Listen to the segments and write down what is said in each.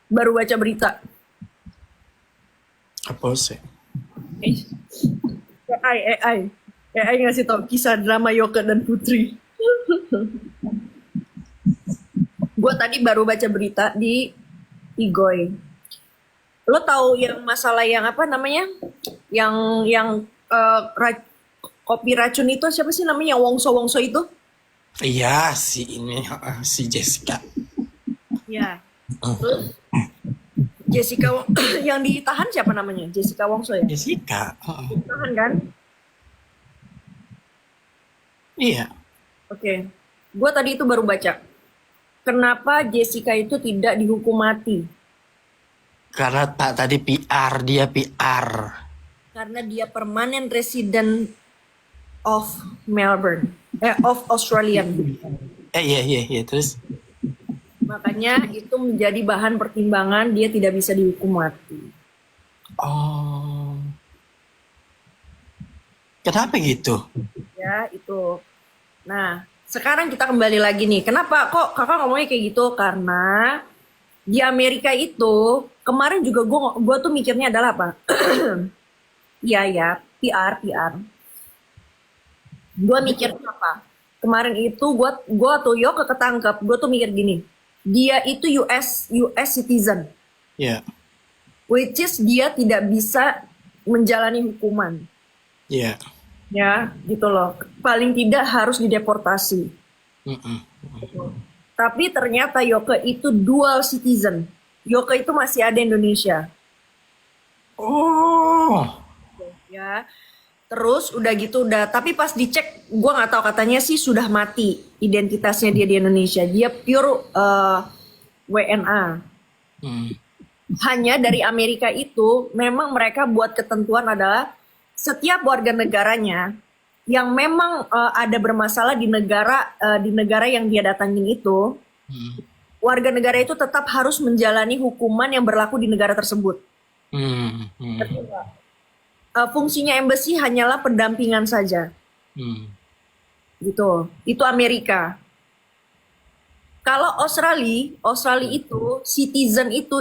Baru baca berita. Apa sih? Eh, AI AI ngasih tau kisah drama Yoga dan Putri. Gue tadi baru baca berita di Igoy. Lo tahu yang masalah yang apa namanya? Yang kopi racun itu siapa sih namanya? Wongso Wongso itu? Iya, si Jessica. Ya. Terus Jessica yang ditahan siapa namanya? Jessica Wongso ya? Jessica. Ditahan kan? Iya, Oke. Gue tadi itu baru baca. Kenapa Jessica itu tidak dihukum mati? karena tak tadi PR, dia PR. Karena dia permanent resident of Melbourne, of Australian. Iya, iya, iya. Terus, Makanya itu menjadi bahan pertimbangan dia tidak bisa dihukum mati. oh, kenapa gitu? Ya, itu. Nah, sekarang kita kembali lagi nih. Kenapa kok kakak ngomongnya kayak gitu? Karena di Amerika itu kemarin juga gue tuh mikirnya adalah apa? Iya ya, PR. Gue mikirnya apa? Kemarin itu gue tuh ketangkep. Gue tuh mikir gini. Dia itu US citizen, Iya, which is dia tidak bisa menjalani hukuman. iya. Ya, gitu loh. Paling tidak harus dideportasi. Mm-mm. Tapi ternyata Yoke itu dual citizen. Yoke itu masih ada Indonesia. Oh, Ya, terus udah gitu udah. Tapi pas dicek, gue nggak tahu katanya sih sudah mati identitasnya dia di Indonesia. Dia pure WNA. mm. Hanya dari Amerika itu memang mereka buat ketentuan adalah setiap warga negaranya yang memang ada bermasalah di negara yang dia datangin itu, Mm. warga negara itu tetap harus menjalani hukuman yang berlaku di negara tersebut. Mm. Ngerti Mm. nggak? Fungsinya embassy hanyalah pendampingan saja, Mm. gitu. Itu Amerika. Kalau Australia itu citizen itu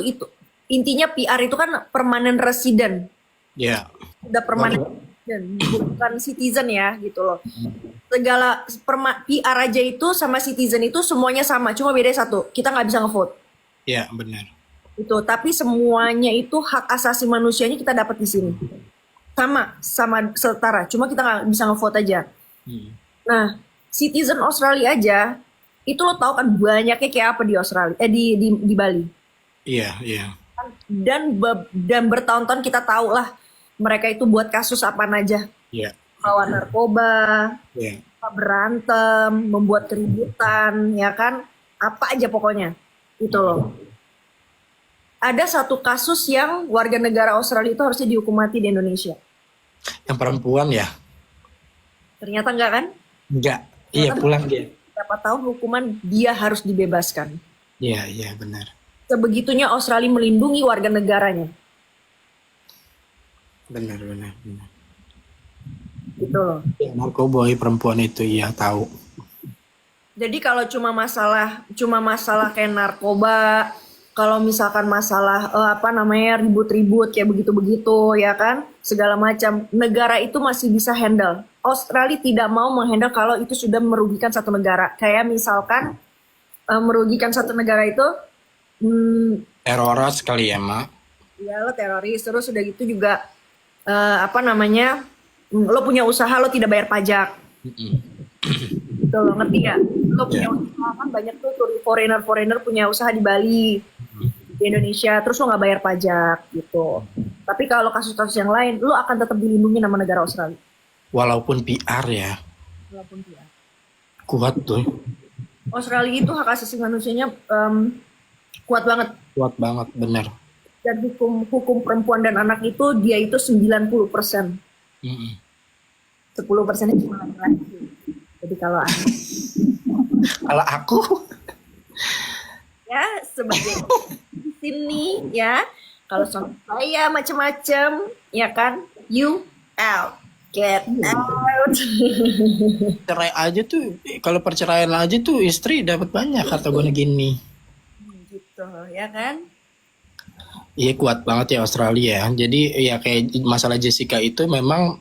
intinya PR itu kan permanent resident. Ya, Udah permanent resident, bukan citizen ya, gitu loh. Segala PR aja itu sama citizen itu semuanya sama, cuma beda satu, kita nggak bisa ngevote. ya benar. Itu, tapi semuanya itu hak asasi manusianya kita dapat di sini. Sama setara, cuma kita nggak bisa ngevote aja. Mm. Nah, citizen Australia aja, itu lo tahu kan banyaknya kayak apa di Australia, di Bali. Iya, iya. Dan bertahun-tahun kita tahu lah mereka itu buat kasus apa aja, Iya, bawa narkoba, iya. berantem, membuat keributan, ya kan, apa aja pokoknya, itu loh. Ada satu kasus yang warga negara Australia itu harusnya dihukum mati di Indonesia. Yang perempuan ya? Ternyata enggak kan? Enggak. Iya, Ternyata pulang dia. berapa tahun hukuman dia harus dibebaskan. Iya, iya benar. Sebegitunya Australia melindungi warga negaranya, Benar, benar, benar. gitu loh. Ya, narkoboy perempuan itu iya tahu. Jadi kalau cuma masalah kayak narkoba, kalau misalkan masalah apa namanya ribut-ribut kayak begitu-begitu ya kan, segala macam negara itu masih bisa handle. Australia tidak mau menghandle kalau itu sudah merugikan satu negara. Kayak misalkan merugikan satu negara itu, Teroris kali ya, Mak. ya lo teroris, terus udah gitu juga apa namanya, lo punya usaha lo tidak bayar pajak. Mm-mm. Gitu lo ngerti ya? Lo punya Ya. usaha kan banyak tuh foreigner punya usaha di Bali, di Indonesia, terus lo nggak bayar pajak gitu. Tapi kalau kasus-kasus yang lain, lo akan tetap dilindungi nama negara Australia. Walaupun PR ya, Walaupun dia. kuat tuh. Australia itu hak asasi manusianya kuat banget. Kuat banget, benar. Dan hukum perempuan dan anak itu dia itu 90%. Mm-mm. 10%-nya cuma laki-laki. Jadi kalau anak Kalau aku, ya sebagai di sini ya, kalau suami saya macam-macam ya kan, you out, get out. cerai aja tuh, kalau perceraian aja tuh istri dapat banyak kata gue gini. Gitu ya kan. Iya kuat banget ya Australia. Jadi ya kayak masalah Jessica itu memang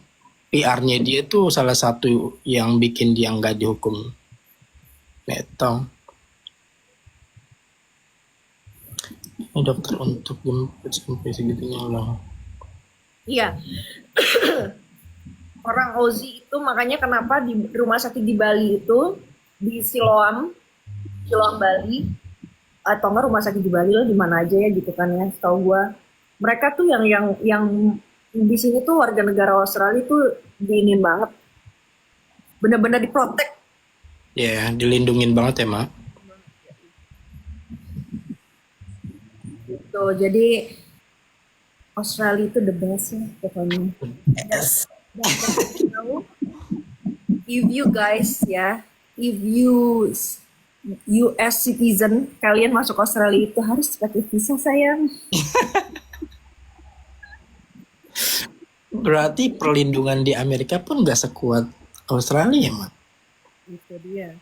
PR-nya dia tuh salah satu yang bikin dia nggak dihukum netong. Ini dokter untuk jemput sampai segitunya loh. Iya, orang Aussie itu makanya kenapa di rumah sakit di Bali itu di Siloam, Siloam Bali atau enggak rumah sakit di Bali lah di mana aja ya gitu kan ya. Tahu gua mereka tuh yang di sini tuh warga negara Australia tuh diinin banget, bener-bener diprotek Ya, dilindungin banget ya, Mak. gitu. Jadi Australia itu the best ya pokoknya. Yes. Dan kasih tahu, if you guys ya, if you US citizen, kalian masuk Australia itu harus pakai visa sayang. Berarti perlindungan di Amerika pun nggak sekuat Australia, Mak. Itu dia.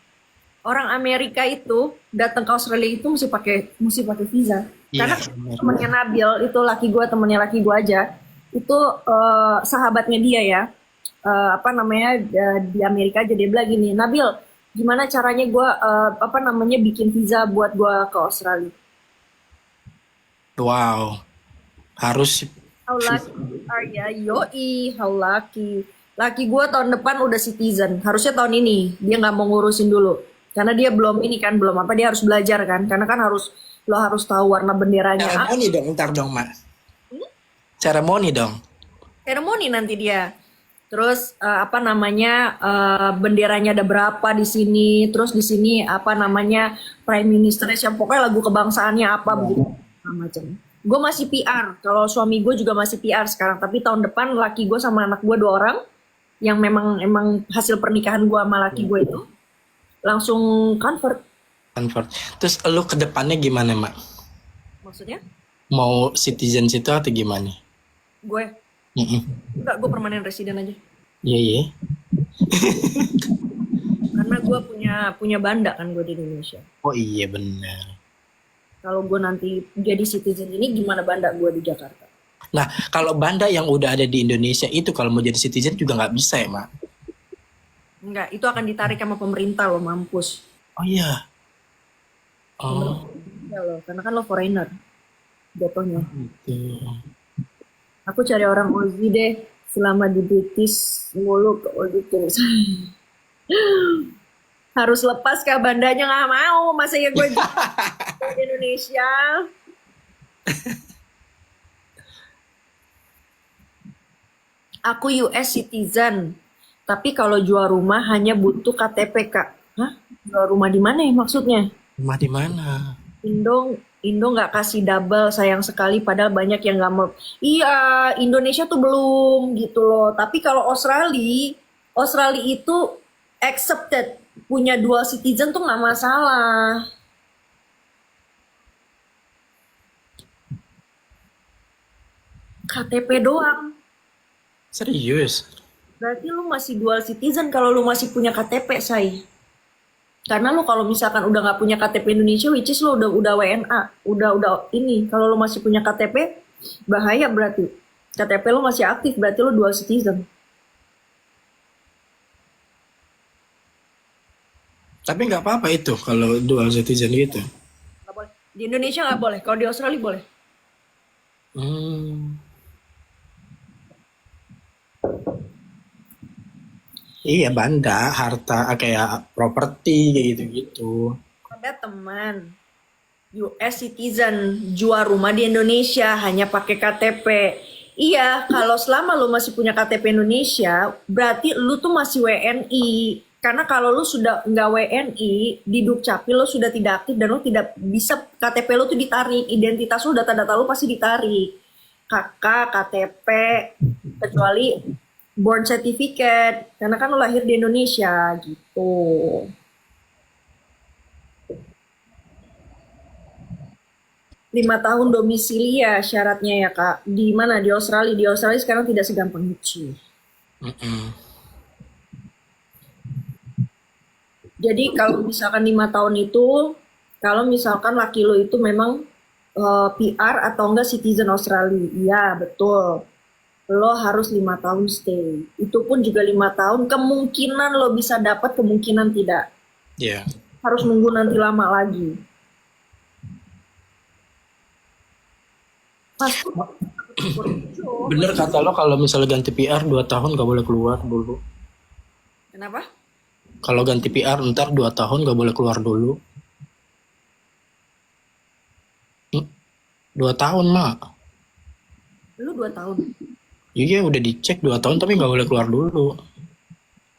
Orang Amerika itu datang ke Australia itu mesti pakai visa. Iya, Karena benar. temennya Nabil itu laki gue, temennya laki gue aja, itu sahabatnya dia ya, apa namanya di Amerika aja dia bilang gini, Nabil, gimana caranya gue apa namanya bikin visa buat gue ke Australia? Wow, harus How lucky are ya? Yoi, how lucky. Laki gue tahun depan udah citizen. Harusnya tahun ini. Dia nggak mau ngurusin dulu. Karena dia belum ini kan, belum apa, dia harus belajar kan. Karena kan lo harus tahu warna benderanya apa. seremoni dong, ntar dong, Mak. Seremoni dong. Seremoni nanti dia. Terus apa namanya benderanya ada berapa di sini. Terus di sini apa namanya prime ministernya siapa. Pokoknya lagu kebangsaannya apa begitu. Macam. Gue masih PR. Kalau suami gue juga masih PR sekarang. Tapi tahun depan laki gue sama anak gue 2 orang yang emang hasil pernikahan gue sama laki gue itu langsung convert. Convert. Terus lu ke depannya gimana, Mak? Maksudnya Mau citizen situ atau gimana? gue Mm-mm. enggak, gue permanen resident aja. Iya, iya. Karena gue punya banda kan gue di Indonesia. Oh iya benar. Kalau gue nanti jadi citizen ini gimana banda gue di Jakarta? Nah, kalau Banda yang udah ada di Indonesia itu kalau mau jadi citizen juga nggak bisa ya, Mak? Enggak, itu akan ditarik sama pemerintah lo, mampus. Oh iya. Oh, Ya lo, karena kan lo foreigner jatuhnya. gitu. Aku cari orang Aussie deh selama di British mulu ke Aussie terus. Harus lepas ke bandanya nggak mau, masa ya gue di Indonesia. Aku US citizen, tapi kalau jual rumah hanya butuh KTP kak. Hah? Jual rumah di mana ya maksudnya? Rumah di mana? Indo nggak kasih double, sayang sekali padahal banyak yang nggak mau. Iya, Indonesia tuh belum gitu loh. Tapi kalau Australia itu accepted punya dual citizen tuh nggak masalah. KTP doang. Serius? Berarti lu masih dual citizen kalau lu masih punya KTP, say. Karena lu kalau misalkan udah nggak punya KTP Indonesia, which is lu udah WNA, udah ini. Kalau lu masih punya KTP, bahaya berarti. KTP lu masih aktif, berarti lu dual citizen. Tapi nggak apa-apa itu kalau dual citizen gitu. Nggak boleh. Di Indonesia nggak boleh, kalau di Australia boleh. Hmm. Iya, Banda, harta kayak properti kayak gitu-gitu. Ada teman US citizen jual rumah di Indonesia hanya pakai KTP. Iya, kalau selama lu masih punya KTP Indonesia, berarti lu tuh masih WNI. Karena kalau lu sudah nggak WNI, di Dukcapil lu sudah tidak aktif dan lu tidak bisa KTP lu tuh ditarik, identitas lu, data-data lu pasti ditarik. KK, KTP, kecuali born certificate, karena kan lu lahir di Indonesia gitu. 5 tahun domisili ya syaratnya ya kak. Di mana? Di Australia. Di Australia sekarang tidak segampang itu. Mm-mm. Jadi kalau misalkan 5 tahun itu, kalau misalkan laki lo itu memang PR atau enggak citizen Australia. Iya, betul. Lo harus 5 tahun stay. Itu pun juga 5 tahun. Kemungkinan lo bisa dapat, kemungkinan tidak. Ya. Harus nunggu nanti lama lagi. Pasti. Bener kata lo kalau misalnya ganti PR 2 tahun gak boleh keluar dulu. Kenapa? Kalau ganti PR ntar 2 tahun gak boleh keluar dulu. 2 tahun mak. Lu 2 tahun. Iya udah dicek 2 tahun tapi gak boleh keluar dulu.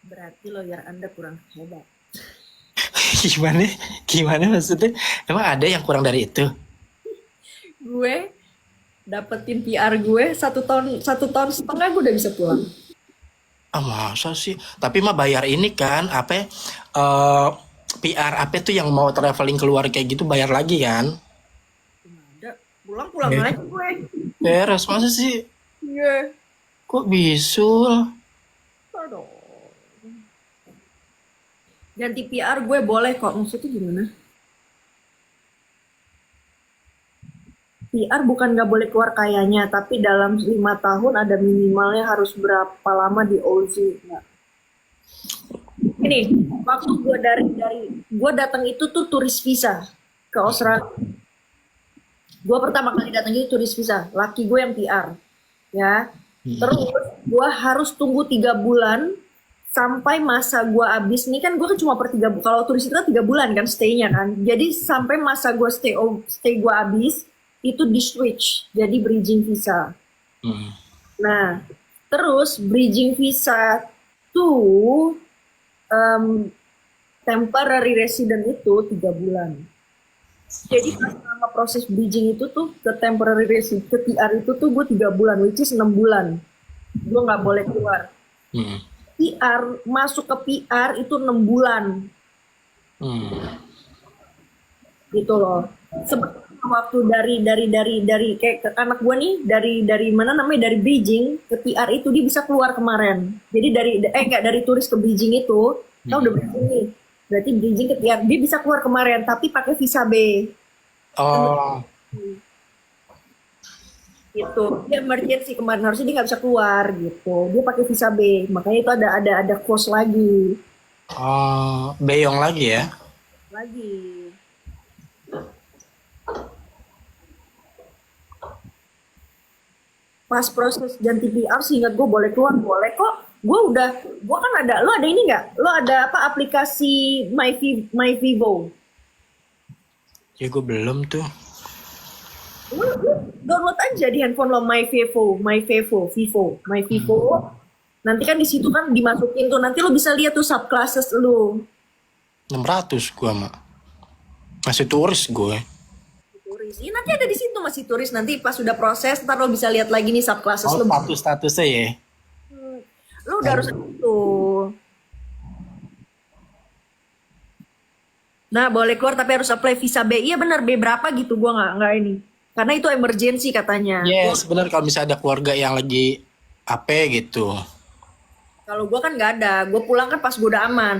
Berarti lawyer Anda kurang hebat. Gimana? Gimana maksudnya? Emang ada yang kurang dari itu? Gue dapetin PR gue 1 tahun setengah gue udah bisa pulang. Ah masa sih? Tapi mah bayar ini kan apa? PR apa tuh yang mau traveling keluar kayak gitu bayar lagi kan? Nggak ada. Pulang Ya. aja gue. Beres masa sih? Iya. Kok bisul? Aduh. Ganti PR gue boleh kok. Maksudnya gimana? PR bukan nggak boleh keluar kayanya, tapi dalam 5 tahun ada minimalnya harus berapa lama di OZ. Nah, ini waktu gue dari gue datang itu tuh turis visa ke Australia. Gue pertama kali datang itu turis visa. Laki gue yang PR, ya. Terus gue harus tunggu 3 bulan sampai masa gue habis. Nih kan gue kan cuma per 3 bulan. Kalau turis itu kan 3 bulan kan stay-nya kan. Jadi sampai masa gue stay gue habis itu di switch jadi bridging visa. Hmm. Nah, terus bridging visa tuh temporary resident itu 3 bulan. Jadi pas selama proses bridging itu tuh ke temporary resident ke PR itu tuh gue 3 bulan, which is 6 bulan. Gue nggak boleh keluar. Hmm. PR masuk ke PR itu 6 bulan Hmm. gitu loh. Sebenarnya waktu dari kayak anak gue nih dari mana namanya dari bridging ke PR itu dia bisa keluar kemarin. Jadi enggak dari turis ke bridging itu, kita udah bridging nih. Berarti bridging ke PR dia bisa keluar kemarin tapi pakai visa B. Oh. Gitu. Dia emergency kemarin harusnya dia nggak bisa keluar gitu. Dia pakai visa B. Makanya itu ada cost lagi. Oh, beyong lagi ya? Lagi. Pas proses ganti PR seingat gue boleh keluar, boleh kok. Gue kan ada, lo ada ini nggak? Lo ada apa aplikasi My Vivo? Ya gue belum tuh. Lo download aja di handphone lo My Vivo. Nanti kan di situ kan dimasukin tuh, nanti lo bisa lihat tuh subclasses lo. 600 gue mak. Masih turis gue. Turis. Iya nanti ada di situ masih turis. Nanti pas sudah proses, ntar lo bisa lihat lagi nih subclasses Oh lo. status-statusnya ya? Lo udah harus itu. Nah, boleh keluar tapi harus apply visa B. Iya benar B berapa gitu gua nggak ini. Karena itu emergency katanya. Yes, benar kalau misalnya ada keluarga yang lagi apa gitu. Kalau gua kan nggak ada. Gua pulang kan pas gua udah aman.